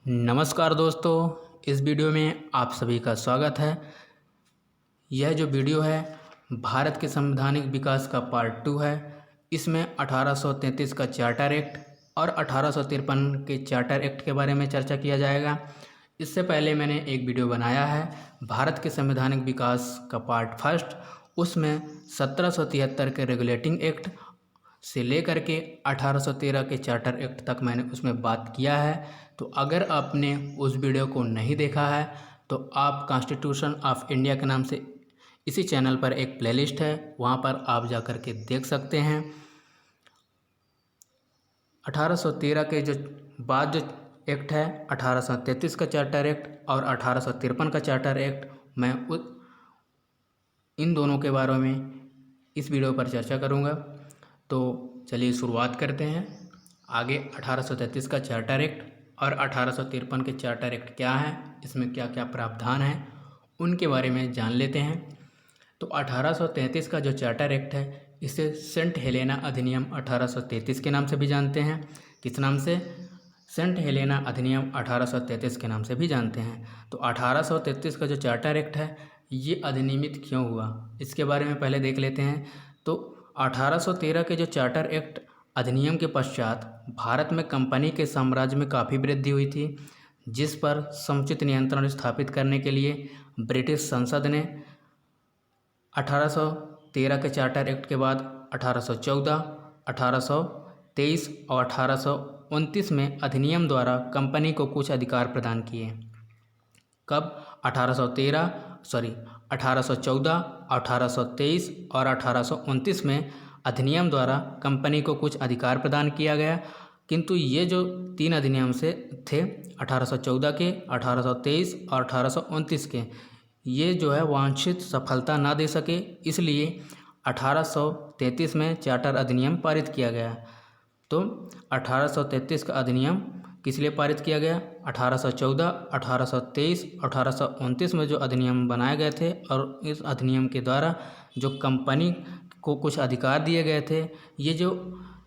नमस्कार दोस्तों, इस वीडियो में आप सभी का स्वागत है। यह जो वीडियो है भारत के संवैधानिक विकास का पार्ट 2 है। इसमें 1833 का चार्टर एक्ट और 1853 के चार्टर एक्ट के बारे में चर्चा किया जाएगा। इससे पहले मैंने एक वीडियो बनाया है भारत के संवैधानिक विकास का पार्ट फर्स्ट। उसमें 1773 के रेगुलेटिंग एक्ट से लेकर के 1813 के चार्टर एक्ट तक मैंने उसमें बात किया है। तो अगर आपने उस वीडियो को नहीं देखा है तो आप कॉन्स्टिट्यूशन ऑफ इंडिया के नाम से इसी चैनल पर एक प्लेलिस्ट है, वहाँ पर आप जा कर के देख सकते हैं। 1813 के जो बाद जो एक्ट है 1833 का चार्टर एक्ट और 1853 का चार्टर एक्ट, मैं इन दोनों के बारे में इस वीडियो पर चर्चा करूँगा। तो चलिए शुरुआत करते हैं। आगे 1833 का चार्टर एक्ट और 1853 के चार्टर एक्ट क्या है, इसमें क्या क्या प्रावधान हैं, उनके बारे में जान लेते हैं। तो 1833 का जो चार्टर एक्ट है इसे सेंट हेलेना अधिनियम 1833 के नाम से भी जानते हैं। किस नाम से? सेंट हेलेना अधिनियम 1833 के नाम से भी जानते हैं। तो 1833 का जो चार्टर एक्ट है ये अधिनियमित क्यों हुआ, इसके बारे में पहले देख लेते हैं। तो 1813 के जो चार्टर एक्ट अधिनियम के पश्चात भारत में कंपनी के साम्राज्य में काफ़ी वृद्धि हुई थी, जिस पर समुचित नियंत्रण स्थापित करने के लिए ब्रिटिश संसद ने 1813 के चार्टर एक्ट के बाद 1814, 1823 और 1829 में अधिनियम द्वारा कंपनी को कुछ अधिकार प्रदान किए। कब? 1814, 1823 और 1829 में अधिनियम द्वारा कंपनी को कुछ अधिकार प्रदान किया गया। किंतु ये जो तीन अधिनियम से थे 1814 के, 1823 और 1829 के, ये जो है वांछित सफलता ना दे सके, इसलिए 1833 में चार्टर अधिनियम पारित किया गया। तो 1833 का अधिनियम किस लिए पारित किया गया? 1814, 1823, 1829 में जो अधिनियम बनाए गए थे और इस अधिनियम के द्वारा जो कंपनी को कुछ अधिकार दिए गए थे, ये जो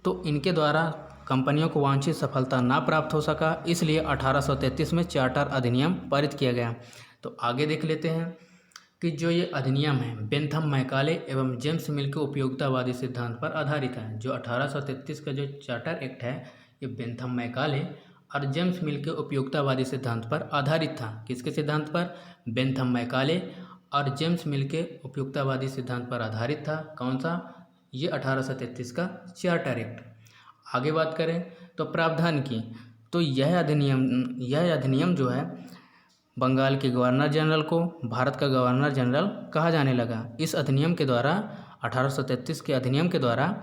तो इनके द्वारा कंपनियों को वांछित सफलता ना प्राप्त हो सका, इसलिए 1833 में चार्टर अधिनियम पारित किया गया। तो आगे देख लेते हैं कि जो ये अधिनियम है बेंथम मैकाले एवं जेम्स मिल के उपयोगितावादी सिद्धांत पर आधारित है। जो 1833 का जो चार्टर एक्ट है ये बेंथम मैकाले और जेम्स मिल के उपयोगितावादी सिद्धांत पर आधारित था। किसके सिद्धांत पर? बेंथम मैकाले और जेम्स मिल के उपयोगितावादी सिद्धांत पर आधारित था। कौन सा? ये 1833 का चार्टर एक्ट। आगे बात करें तो प्रावधान की, तो यह अधिनियम जो है बंगाल के गवर्नर जनरल को भारत का गवर्नर जनरल कहा जाने लगा। इस अधिनियम के द्वारा 1833 के अधिनियम के द्वारा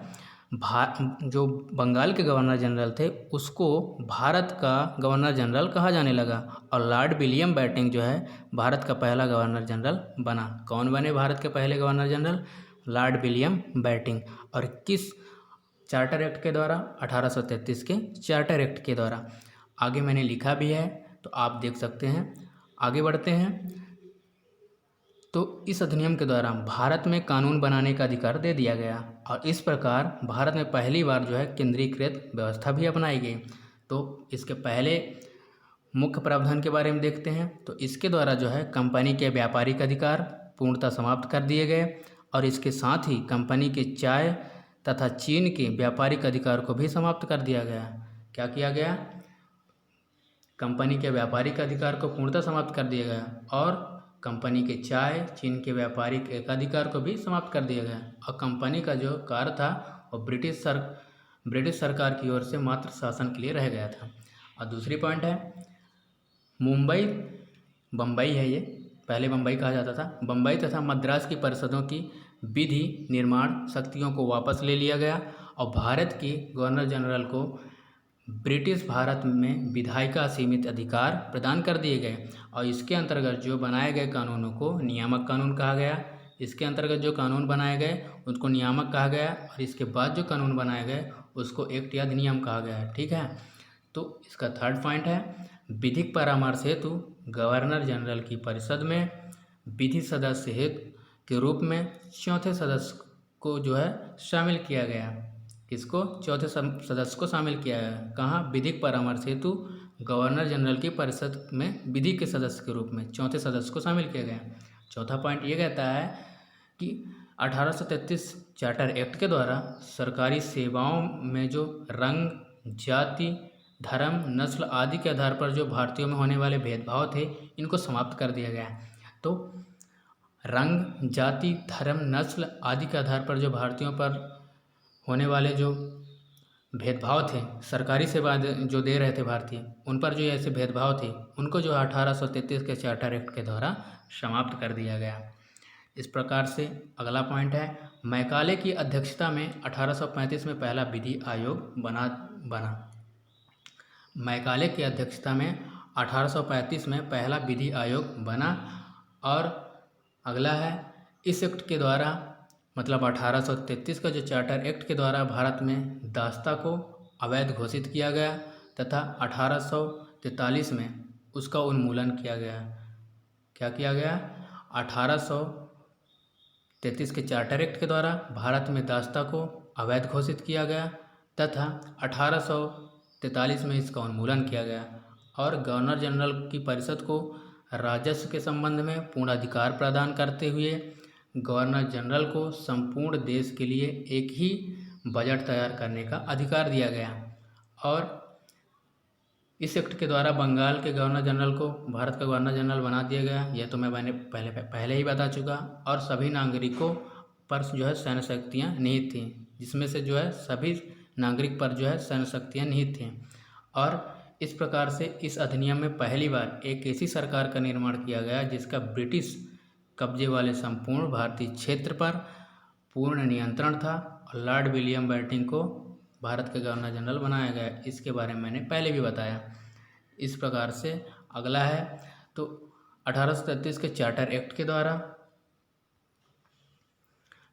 जो बंगाल के गवर्नर जनरल थे उसको भारत का गवर्नर जनरल कहा जाने लगा और लॉर्ड विलियम बेंटिंक जो है भारत का पहला गवर्नर जनरल बना। कौन बने भारत के पहले governor general? Lord William Bentinck. और किस चार्टर एक्ट के द्वारा? 1833 के चार्टर एक्ट के द्वारा। आगे मैंने लिखा भी है तो आप देख सकते हैं। आगे बढ़ते हैं। तो इस अधिनियम के द्वारा भारत में कानून बनाने का अधिकार दे दिया गया और इस प्रकार भारत में पहली बार जो है केंद्रीकृत व्यवस्था भी अपनाई गई। तो इसके पहले मुख्य प्रावधान के बारे में देखते हैं। तो इसके द्वारा जो है कंपनी के व्यापारिक अधिकार पूर्णतः समाप्त कर दिए गए और इसके साथ ही कंपनी के चाय तथा चीन के व्यापारिक अधिकार को भी समाप्त कर दिया गया। क्या किया गया? कंपनी के व्यापारिक अधिकार को पूर्णतः समाप्त कर दिया गया और कंपनी के चाय चीन के व्यापारिक एकाधिकार को भी समाप्त कर दिया गया। और कंपनी का जो कार्य था वो ब्रिटिश सरकार की ओर से मात्र शासन के लिए रह गया था। और दूसरी पॉइंट है बम्बई है, ये पहले बम्बई कहा जाता था। बम्बई तथा मद्रास की परिषदों की विधि निर्माण शक्तियों को वापस ले लिया गया और भारत के गवर्नर जनरल को ब्रिटिश भारत में विधायिका सीमित अधिकार प्रदान कर दिए गए और इसके अंतर्गत जो बनाए गए कानूनों को नियामक कानून कहा गया। इसके अंतर्गत जो कानून बनाए गए उनको नियामक कहा गया और इसके बाद जो कानून बनाए गए उसको एक्ट या अधिनियम कहा गया। ठीक है। तो इसका थर्ड पॉइंट है विधिक परामर्श हेतु गवर्नर जनरल की परिषद में विधि सदस्य हेतु के रूप में चौथे सदस्य को जो है शामिल किया गया। किसको? चौथे सदस्य को शामिल किया गया। कहाँ? विधिक परामर्श हेतु गवर्नर जनरल की परिषद में विधि के सदस्य के रूप में चौथे सदस्य को शामिल किया गया। चौथा पॉइंट ये कहता है कि 1833 चार्टर एक्ट के द्वारा सरकारी सेवाओं में जो रंग, जाति, धर्म, नस्ल आदि के आधार पर जो भारतीयों में होने वाले भेदभाव थे, इनको समाप्त कर दिया गया। तो रंग, जाति, धर्म, नस्ल आदि के आधार पर जो भारतीयों पर होने वाले जो भेदभाव थे, सरकारी सेवा जो दे रहे थे भारतीय, उन पर जो ऐसे भेदभाव थे, उनको जो 1833 के चार्टर एक्ट के द्वारा समाप्त कर दिया गया। इस प्रकार से अगला पॉइंट है, मैकाले की अध्यक्षता में 1835 में पहला विधि आयोग बना। मैकाले की अध्यक्षता में 1835 में पहला विधि आयोग बना। और अगला है, इस एक्ट के द्वारा मतलब 1833 का जो चार्टर एक्ट के द्वारा भारत में दास्ता को अवैध घोषित किया गया तथा 1843 में उसका उन्मूलन किया गया। क्या किया गया? 1833 के चार्टर एक्ट के द्वारा भारत में दास्ता को अवैध घोषित किया गया तथा 1843 में इसका उन्मूलन किया गया। और गवर्नर जनरल की परिषद को राजस्व के संबंध में पूर्ण अधिकार प्रदान करते हुए गवर्नर जनरल को संपूर्ण देश के लिए एक ही बजट तैयार करने का अधिकार दिया गया। और इस एक्ट के द्वारा बंगाल के गवर्नर जनरल को भारत का गवर्नर जनरल बना दिया गया। यह तो मैंने पहले ही बता चुका। और सभी नागरिकों पर जो है सैन्य शक्तियाँ निहित थीं, जिसमें से जो है सभी नागरिक पर जो है सैन्य शक्तियाँ निहित थीं। और इस प्रकार से इस अधिनियम में पहली बार एक ऐसी सरकार का निर्माण किया गया जिसका ब्रिटिश कब्जे वाले संपूर्ण भारतीय क्षेत्र पर पूर्ण नियंत्रण था। और लॉर्ड विलियम बेंटिंक को भारत के गवर्नर जनरल बनाया गया। इसके बारे में मैंने पहले भी बताया। इस प्रकार से अगला है, तो 1833 के चार्टर एक्ट के द्वारा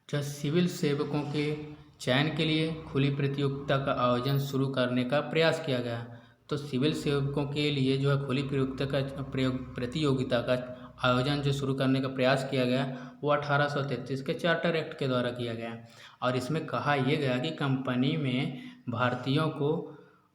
जो सिविल सेवकों के चयन के लिए खुली प्रतियोगिता का आयोजन शुरू करने का प्रयास किया गया। तो सिविल सेवकों के लिए जो है खुली प्रतियोगिता का आयोजन जो शुरू करने का प्रयास किया गया वो 1833 के चार्टर एक्ट के द्वारा किया गया। और इसमें कहा यह गया कि कंपनी में भारतीयों को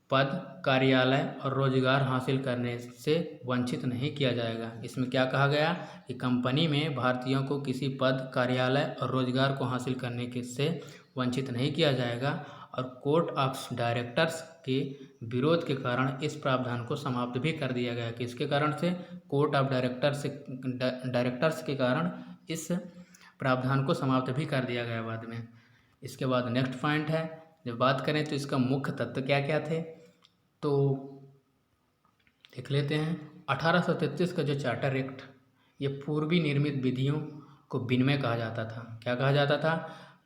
पद, कार्यालय और रोजगार हासिल करने से वंचित नहीं किया जाएगा। इसमें क्या कहा गया कि कंपनी में भारतीयों को किसी पद, कार्यालय और रोजगार को हासिल करने के से वंचित नहीं किया जाएगा। और कोर्ट ऑफ डायरेक्टर्स के विरोध के कारण इस प्रावधान को समाप्त भी कर दिया गया। किसके कारण से? कोर्ट ऑफ डायरेक्टर्स के कारण इस प्रावधान को समाप्त भी कर दिया गया बाद में। इसके बाद नेक्स्ट पॉइंट है, जब बात करें तो इसका मुख्य तत्व क्या क्या थे तो देख लेते हैं। 1833 का जो चार्टर एक्ट, ये पूर्वी निर्मित विधियों को विनिमय कहा जाता था। क्या कहा जाता था?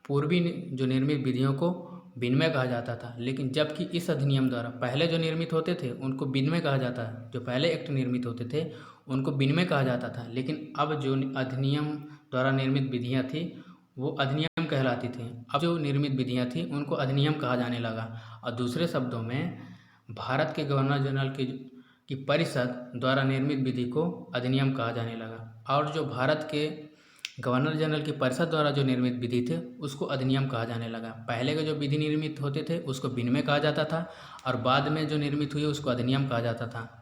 पूर्वी जो निर्मित विधियों को विनिमय कहा जाता था। लेकिन जबकि इस अधिनियम द्वारा पहले जो निर्मित होते थे उनको विनिमय कहा जाता है। जो पहले एक्ट निर्मित होते थे उनको विनिमय कहा जाता था, लेकिन अब जो अधिनियम द्वारा निर्मित विधियाँ थी वो अधिनियम कहलाती थी। अब जो निर्मित विधियाँ थी उनको अधिनियम कहा जाने लगा। और दूसरे शब्दों में भारत के गवर्नर जनरल की परिषद द्वारा निर्मित विधि को अधिनियम कहा जाने लगा। और जो भारत के गवर्नर जनरल की परिषद द्वारा जो निर्मित विधि थे उसको अधिनियम कहा जाने लगा। पहले के जो विधि निर्मित होते थे उसको विनिमय कहा जाता था और बाद में जो निर्मित हुई उसको अधिनियम कहा जाता था।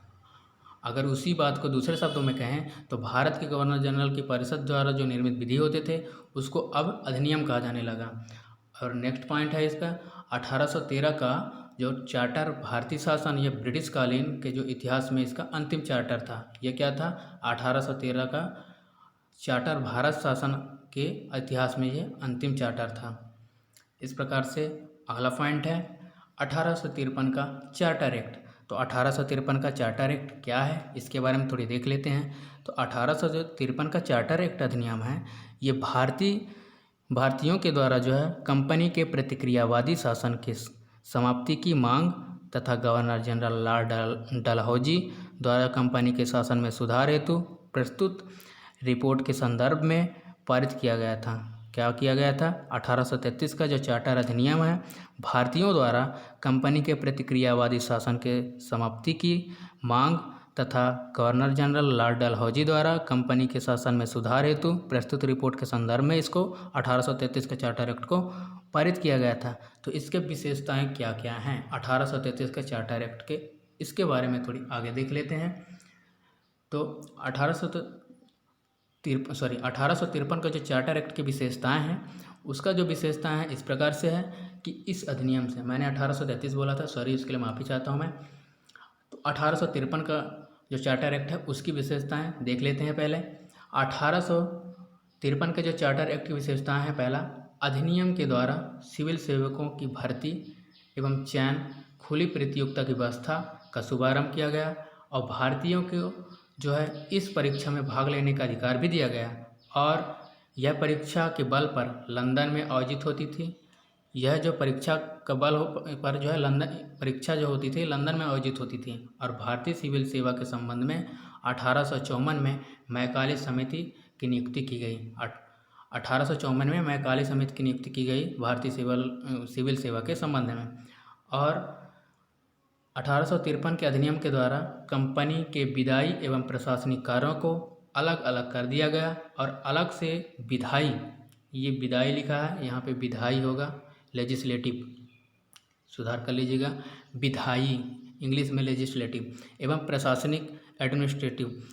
अगर उसी बात को दूसरे शब्दों में कहें तो भारत के गवर्नर जनरल की परिषद द्वारा जो निर्मित विधि होते थे उसको अब अधिनियम कहा जाने लगा। और नेक्स्ट पॉइंट है इसका, 1813 का जो चार्टर भारतीय शासन या ब्रिटिश कालीन के जो इतिहास में इसका अंतिम चार्टर था। ये क्या था? 1813 का चार्टर भारत शासन के इतिहास में ये अंतिम चार्टर था। इस प्रकार से अगला पॉइंट है 1853 का चार्टर एक्ट। तो 1853 का चार्टर एक्ट क्या है इसके बारे में थोड़ी देख लेते हैं। तो 1853 का चार्टर एक्ट अधिनियम है, ये भारतीयों के द्वारा जो है कंपनी के प्रतिक्रियावादी शासन के समाप्ति की मांग तथा गवर्नर जनरल लॉर्ड डलहौजी द्वारा कंपनी के शासन में सुधार हेतु प्रस्तुत रिपोर्ट के संदर्भ में पारित किया गया था। क्या किया गया था? 1833 का जो चार्टर अधिनियम है भारतीयों द्वारा कंपनी के प्रतिक्रियावादी शासन के समाप्ति की मांग तथा गवर्नर जनरल लॉर्ड डलहौजी द्वारा कंपनी के शासन में सुधार हेतु प्रस्तुत रिपोर्ट के संदर्भ में इसको 1833 के चार्टर एक्ट को पारित किया गया था। तो इसके विशेषताएं क्या क्या हैं 1833 के चार्टर एक्ट के इसके बारे में थोड़ी आगे देख लेते हैं। तो 1853 का जो चार्टर एक्ट की विशेषताएं हैं, उसका जो विशेषताएं हैं इस प्रकार से है कि इस अधिनियम से, मैंने 1833 बोला था, सॉरी, उसके लिए माफ़ी चाहता हूँ मैं। तो 1853 का जो चार्टर एक्ट है उसकी विशेषताएं देख लेते हैं पहले। 1853 के जो चार्टर एक्ट की विशेषताएं हैं, पहला, अधिनियम के द्वारा सिविल सेवकों की भर्ती एवं चयन खुली प्रतियोगिता की व्यवस्था का शुभारंभ किया गया और भारतीयों को जो है इस परीक्षा में भाग लेने का अधिकार भी दिया गया और यह परीक्षा के बल पर लंदन में आयोजित होती थी। यह जो परीक्षा का बल पर जो है लंदन परीक्षा जो होती थी लंदन में आयोजित होती थी। और भारतीय सिविल सेवा के संबंध में 1854 में मैकाले समिति की नियुक्ति की गई। 1854 में मैकाले समिति की नियुक्ति की गई भारतीय सिविल सेवा के संबंध में। और 1853 के अधिनियम के द्वारा कंपनी के विधायी एवं प्रशासनिक कार्यों को अलग अलग कर दिया गया और अलग से विधायी, ये विधायी लिखा है, यहाँ पे विधायी होगा, लेजिस्लेटिव, सुधार कर लीजिएगा, विधायी इंग्लिश में लेजिस्लेटिव एवं प्रशासनिक एडमिनिस्ट्रेटिव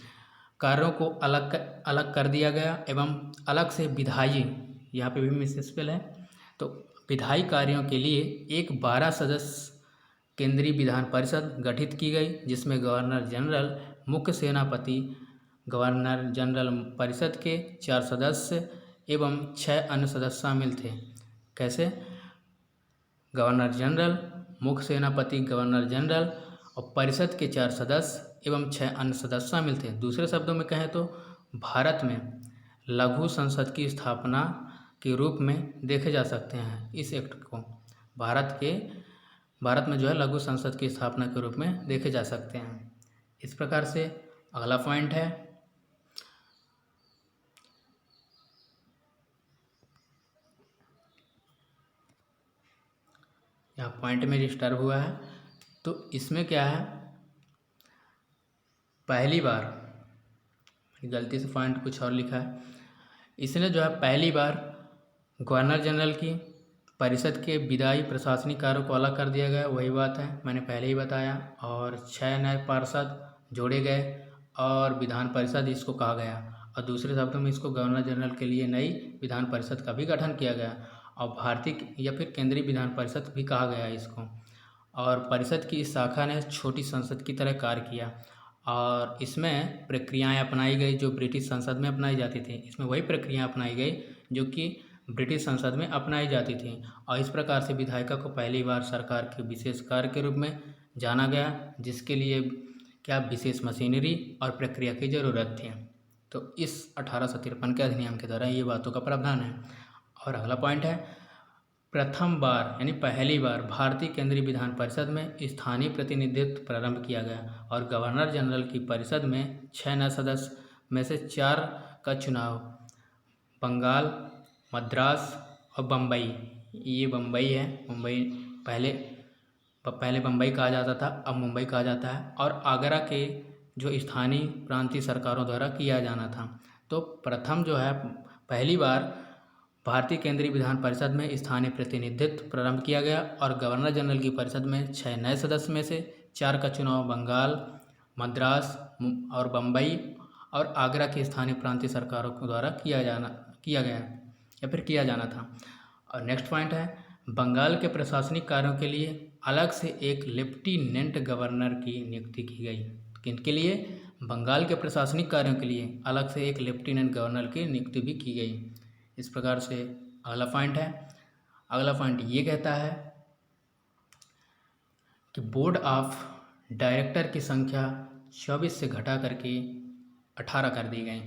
कार्यों को अलग कर दिया गया एवं अलग से विधायी, यहाँ पे भी मिसस्पेल है। तो विधायी कार्यों के लिए एक 12 सदस्य केंद्रीय विधान परिषद गठित की गई, जिसमें गवर्नर जनरल, मुख्य सेनापति, गवर्नर जनरल परिषद के 4 सदस्य एवं 6 अन्य सदस्य शामिल थे। कैसे? गवर्नर जनरल, मुख्य सेनापति, गवर्नर जनरल और परिषद के 4 सदस्य एवं 6 अन्य सदस्य शामिल थे। दूसरे शब्दों में कहें तो भारत में लघु संसद की स्थापना के रूप में देखे जा सकते हैं इस एक्ट को। भारत में जो है लघु संसद की स्थापना के रूप में देखे जा सकते हैं। इस प्रकार से अगला पॉइंट है, यहाँ पॉइंट में डिस्टर्ब हुआ है, तो इसमें क्या है, पहली बार, गलती से पॉइंट कुछ और लिखा है, इसने जो है पहली बार गवर्नर जनरल की, परिषद के विधायी प्रशासनिक कार्यों को अलग कर दिया गया, वही बात है मैंने पहले ही बताया, और 6 नए पार्षद जोड़े गए और विधान परिषद इसको कहा गया। और दूसरे शब्दों में इसको गवर्नर जनरल के लिए नई विधान परिषद का भी गठन किया गया और भारतीय या फिर केंद्रीय विधान परिषद भी कहा गया इसको। और परिषद की इस शाखा ने छोटी संसद की तरह कार्य किया और इसमें प्रक्रियाएं अपनाई गई जो ब्रिटिश संसद में अपनाई जाती थी। इसमें वही प्रक्रियाएं अपनाई गई जो कि ब्रिटिश संसद में अपनाई जाती थी और इस प्रकार से विधायिका को पहली बार सरकार के विशेष कार्य के रूप में जाना गया, जिसके लिए क्या विशेष मशीनरी और प्रक्रिया की ज़रूरत थी। तो इस 1853 के अधिनियम के द्वारा ये बातों का प्रावधान है। और अगला पॉइंट है, प्रथम बार यानी पहली बार भारतीय केंद्रीय विधान परिषद में स्थानीय प्रतिनिधित्व प्रारंभ किया गया और गवर्नर जनरल की परिषद में 6 नए सदस्य में से 4 का चुनाव बंगाल, मद्रास और बम्बई, ये बम्बई है, मुंबई पहले बम्बई कहा जाता था, अब मुंबई कहा जाता है, और आगरा के जो स्थानीय प्रांतीय सरकारों द्वारा किया जाना था। तो प्रथम जो है पहली बार भारतीय केंद्रीय विधान परिषद में स्थानीय प्रतिनिधित्व प्रारंभ किया गया और गवर्नर जनरल की परिषद में 6 नए सदस्य में से 4 का चुनाव बंगाल, मद्रास और बम्बई और आगरा की स्थानीय प्रांतीय सरकारों द्वारा किया गया या फिर किया जाना था। और नेक्स्ट पॉइंट है, बंगाल के प्रशासनिक कार्यों के लिए अलग से एक लेफ्टिनेंट गवर्नर की नियुक्ति की गई। किनके लिए? बंगाल के प्रशासनिक कार्यों के लिए अलग से एक लेफ्टिनेंट गवर्नर की नियुक्ति भी की गई। इस प्रकार से अगला पॉइंट है, अगला पॉइंट ये कहता है कि बोर्ड ऑफ डायरेक्टर की संख्या 24 से घटा करके 18 कर दी गई।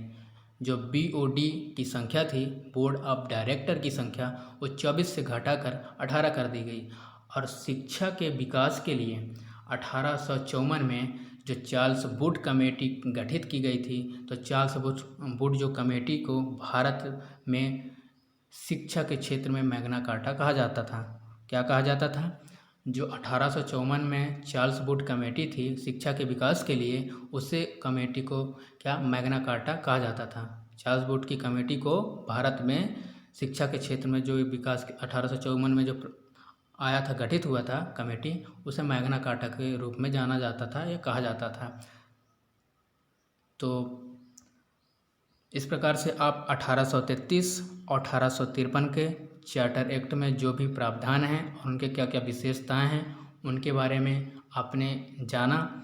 जो BOD की संख्या थी, बोर्ड ऑफ डायरेक्टर की संख्या, वो 24 से घटाकर 18 कर दी गई। और शिक्षा के विकास के लिए 1854 में जो चार्ल्स वुड कमेटी गठित की गई थी, तो चार्ल्स वुड जो कमेटी को भारत में शिक्षा के क्षेत्र में मैग्ना कार्टा कहा जाता था। क्या कहा जाता था? जो 1854 में चार्ल्स वुड कमेटी थी शिक्षा के विकास के लिए, उसे कमेटी को क्या मैग्ना कार्टा कहा जाता था। चार्ल्स वुड की कमेटी को भारत में शिक्षा के क्षेत्र में जो विकास 1854 में जो आया था, गठित हुआ था कमेटी, उसे मैग्ना कार्टा के रूप में जाना जाता था या कहा जाता था। तो इस प्रकार से आप 1833 और 1853 के चार्टर एक्ट में जो भी प्रावधान हैं और उनके क्या क्या विशेषताएं हैं उनके बारे में आपने जाना।